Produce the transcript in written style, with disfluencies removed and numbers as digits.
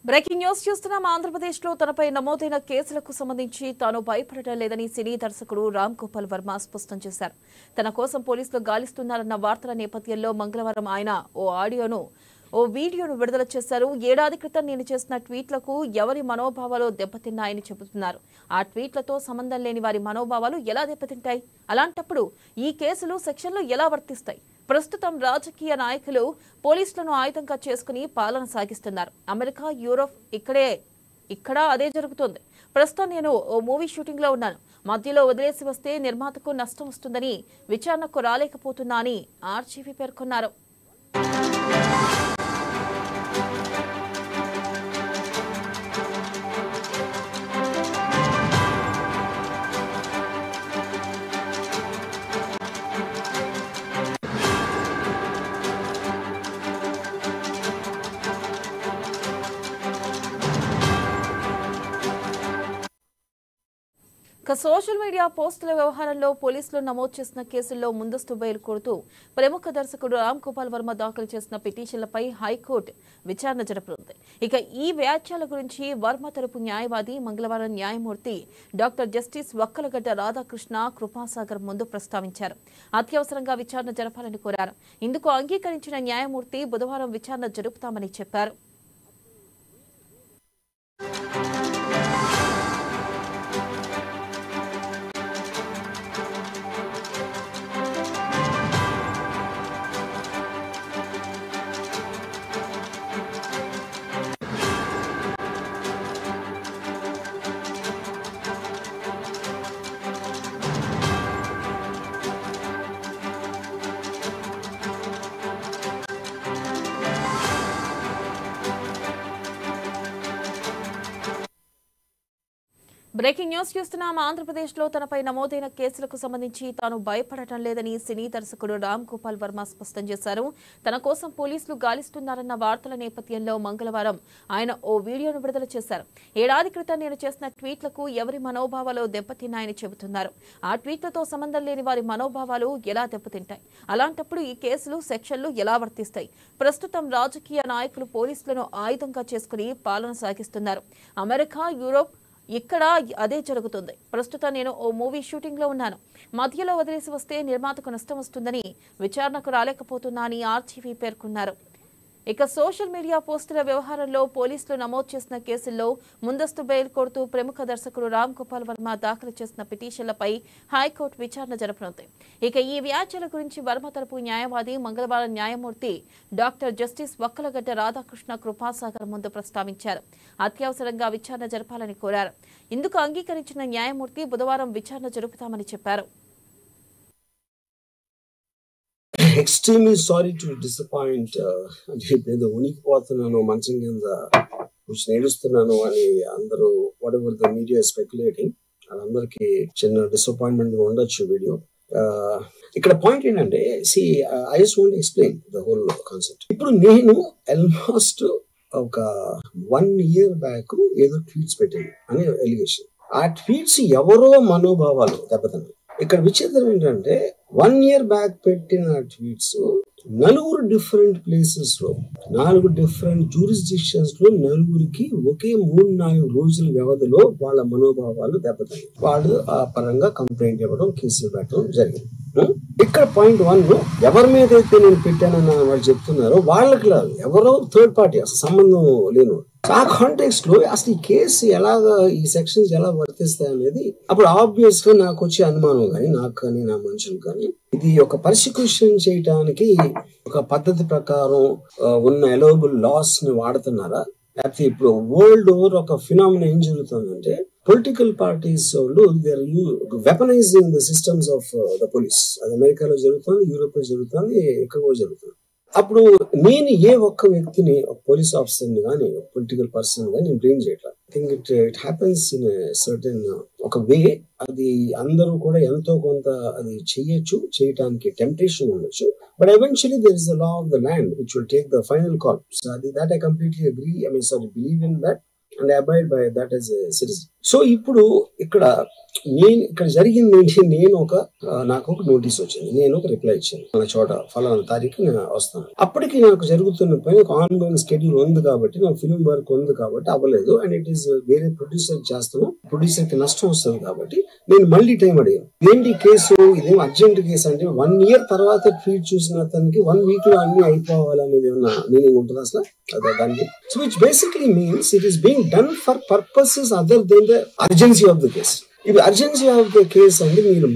Breaking news చూస్తున్నాం. ఆంధ్రప్రదేశ్లో తనపై నమోదైన కేసులకు సంబంధించి తాను భయపడటం లేదని సినీ దర్శకుడు రామ్ గోపాల్ వర్మ స్పష్టం చేశారు. తన కోసం పోలీసులు గాలిస్తున్నారన్న వార్తల నేపథ్యంలో మంగళవారం ఆయన ఓ వీడియోను విడుదల చేశారు. ఏడాది క్రితం నేను చేసిన ట్వీట్లకు ఎవరి మనోభావాలు దెబ్బతిన్నాయని చెబుతున్నారు. ఆ ట్వీట్లతో సంబంధం లేని వారి మనోభావాలు ఎలా దెబ్బతింటాయి? అలాంటప్పుడు ఈ కేసులు సెక్షన్లు ఎలా వర్తిస్తాయి? ప్రస్తుతం రాజకీయ నాయకులు పోలీసులను ఆయుధంగా చేసుకుని పాలన సాగిస్తున్నారు. అమెరికా, యూరోప్ ఇక్కడ అదే జరుగుతోంది. ప్రస్తుతం నేను ఓ మూవీ షూటింగ్ లో ఉన్నాను. మధ్యలో వదిలేసి వస్తే నిర్మాతకు నష్టం వస్తుందని విచారణకు రాలేకపోతున్నా అని ఆర్జీవీ పేర్కొన్నారు. సోషల్ మీడియా పోస్టుల వ్యవహారంలో పోలీసులు నమోదు చేసిన కేసుల్లో ముందస్తు బెయిల్ కోరుతూ ప్రముఖ దర్శకుడు రామ్ గోపాల్ వర్మ దాఖలు చేసిన పిటిషన్లపై హైకోర్టు విచారణ జరపనుంది. ఇక ఈ వ్యాఖ్యల గురించి వర్మ తరపు న్యాయవాది మంగళవారం న్యాయమూర్తి డాక్టర్ జస్టిస్ వక్కలగడ్డ రాధాకృష్ణ కృపాసాగర్ ముందు ప్రస్తావించారు. అత్యవసరంగా విచారణ జరపాలని కోరారు. ఇందుకు అంగీకరించిన న్యాయమూర్తి బుధవారం విచారణ జరుపుతామని చెప్పారు. బ్రేకింగ్ న్యూస్ చూస్తున్నాం. ఆంధ్రప్రదేశ్లో తనపై నమోదైన కేసులకు సంబంధించి తాను భయపడటం లేదని సినీ దర్శకుడు రామ్ గోపాల్ వర్మ స్పష్టం చేశారు. తన కోసం పోలీసులు గాలిస్తున్నారన్న వార్తల నేపథ్యంలో మంగళవారం ఆయన ఓ వీడియోను విడుదల చేశారు. ఏడాది క్రితం నేను చేసిన ట్వీట్లకు ఎవరి మనోభావాలు దెబ్బతిన్నాయని చెబుతున్నారు. ఆ ట్వీట్లతో సంబంధం లేని వారి మనోభావాలు ఎలా దెబ్బతింటాయి? అలాంటప్పుడు ఈ కేసులు సెక్షన్లు ఎలా వర్తిస్తాయి? ప్రస్తుతం రాజకీయ నాయకులు పోలీసులను ఆయుధంగా చేసుకుని పాలన సాగిస్తున్నారు. అమెరికా, యూరోప్ ఇక్కడ అదే జరుగుతుంది. ప్రస్తుతం నేను ఓ మూవీ షూటింగ్ లో ఉన్నాను. మధ్యలో వదిలేసి వస్తే నిర్మాతకు నష్టం వస్తుందని విచారణకు రాలేకపోతున్నా అని ఆర్జీవీ పేర్కొన్నారు. ఇక సోషల్ మీడియా పోస్టుల వ్యవహారంలో పోలీసులు నమోదు చేసిన కేసుల్లో ముందస్తు బెయిల్ కోరుతూ ప్రముఖ దర్శకుడు రామ్ గోపాల్ వర్మ దాఖలు చేసిన పిటిషన్లపై హైకోర్టు విచారణ జరపనుంది. ఇక ఈ వ్యాఖ్యల గురించి వర్మ తరపు న్యాయవాది మంగళవారం న్యాయమూర్తి డాక్టర్ జస్టిస్ వక్కలగడ్డ రాధాకృష్ణ కృపాసాగర్ ముందు ప్రస్తావించారు. అత్యవసరంగా విచారణ జరపాలని కోరారు. ఇందుకు అంగీకరించిన న్యాయమూర్తి బుధవారం విచారణ జరుపుతామని చెప్పారు. Extremely sorry to disappoint. The ఉనికిపోతున్నాను మంచం కింద కూర్చొని ఏడుస్తున్నాను అని అందరూ whatever the media is speculating అందరికి చిన్న డిసప్పాయింట్మెంట్ ఉండొచ్చు వీడియో. ఇక్కడ పాయింట్ ఏంటంటే I just want to explain the whole concept. ఇప్పుడు నేను ఆల్మోస్ట్ ఒక 1 year బ్యాక్ ఏదో ట్వీట్స్ పెట్టాను అనే ఎలిగేషన్. ఆ ట్వీట్స్ ఎవరో మనోభావాలు దెబ్బతిన్నాయి. ఇక్కడ విచిత్రం ఏంటంటే 1 year బ్యాక్ పెట్టిన ట్వీట్స్ 4 డిఫరెంట్ ప్లేసెస్ లో 4 డిఫరెంట్ జ్యూరిస్డిక్షన్స్ లో 4కి ఒకే 3-4 రోజుల వ్యవధిలో వాళ్ళ మనోభావాలు దెబ్బతాయి. వాళ్ళు ఆ పరంగా కంప్లైంట్ ఇవ్వడం, కేసులు పెట్టడం జరిగింది. ఇక్కడ పాయింట్ 1 ఎవరి మీద అయితే నేను పెట్టానని వాళ్ళు చెప్తున్నారో వాళ్ళకి లేదు, ఎవరో థర్డ్ పార్టీ, అసలు సంబంధం లేను. ఆ కాంటెక్స్ట్ లో అసలు ఈ కేసు ఎలాగా, ఈ సెక్షన్స్ ఎలా వర్తిస్తాయి అనేది అప్పుడు ఆబ్వియస్ గా నాకు వచ్చే అనుమానం కానీ, నాకు కానీ, నా మనుషులు కానీ, ఇది ఒక పర్సిక్యూషన్ చేయడానికి ఒక పద్ధతి ప్రకారం ఉన్న అలౌబుల్ లాస్ ని వాడుతున్నారా, లేకపోతే ఇప్పుడు వరల్డ్ ఓవర్ ఒక ఫినామినా ఏం జరుగుతుందంటే పొలిటికల్ పార్టీస్ వాళ్ళు they are weaponising the systems of the police. అది అమెరికాలో జరుగుతుంది, యూరోప్ లో జరుగుతుంది, ఎక్కడో జరుగుతుంది. అప్పుడు నేను ఏ ఒక్క వ్యక్తిని, ఒక పోలీస్ ఆఫీసర్ ని కానీ, ఒక పొలిటికల్ పర్సన్ కానీ నేను బ్లేమ్ చేయట్లేదు. I think it happens in certain ఒక వే. అది అందరూ కూడా ఎంతో కొంత అది చేయటానికి టెంప్టేషన్ ఉండొచ్చు. But eventually there is the law of the land which will take the final call. So అది that I completely agree, believe in that. And abide by that as a citizen. So ఇప్పుడు ఇక్కడ జరిగింది ఏంటి, నాకు ఒక notice వచ్చింది, నేను ఒక రిప్లై ఇచ్చాను, మన చోట ఫలానా తారీఖు నేను వస్తాను. అప్పటికి నాకు జరుగుతున్న పని ఒక ఆన్గోయింగ్ స్కెడ్యూల్ ఉంది కాబట్టి, నాకు ఫిల్మ్ వర్క్ ఉంది కాబట్టి అవ్వలేదు. అండ్ ఇట్ ఈస్ వేరే ప్రొడ్యూసర్ చేస్తాను, ప్రొడ్యూసర్ కి నష్టం వస్తుంది కాబట్టి నేను మళ్ళీ టైం అడిగాను. ఏంటి కేసు, ఇదేం అర్జెంట్ కేసు అంటే 1 year తర్వాత ట్వీట్ చూసిన అతనికి 1 week లో అన్ని అయిపోవాలనేది ఏమన్నా మీనింగ్ ఉంటుంది అసలు దానికి? So which basically means it is being done for purposes other than the urgency of the case. ఇప్పుడు అర్జెన్సీ ఆఫ్ ద కేస్ అంటే మీరు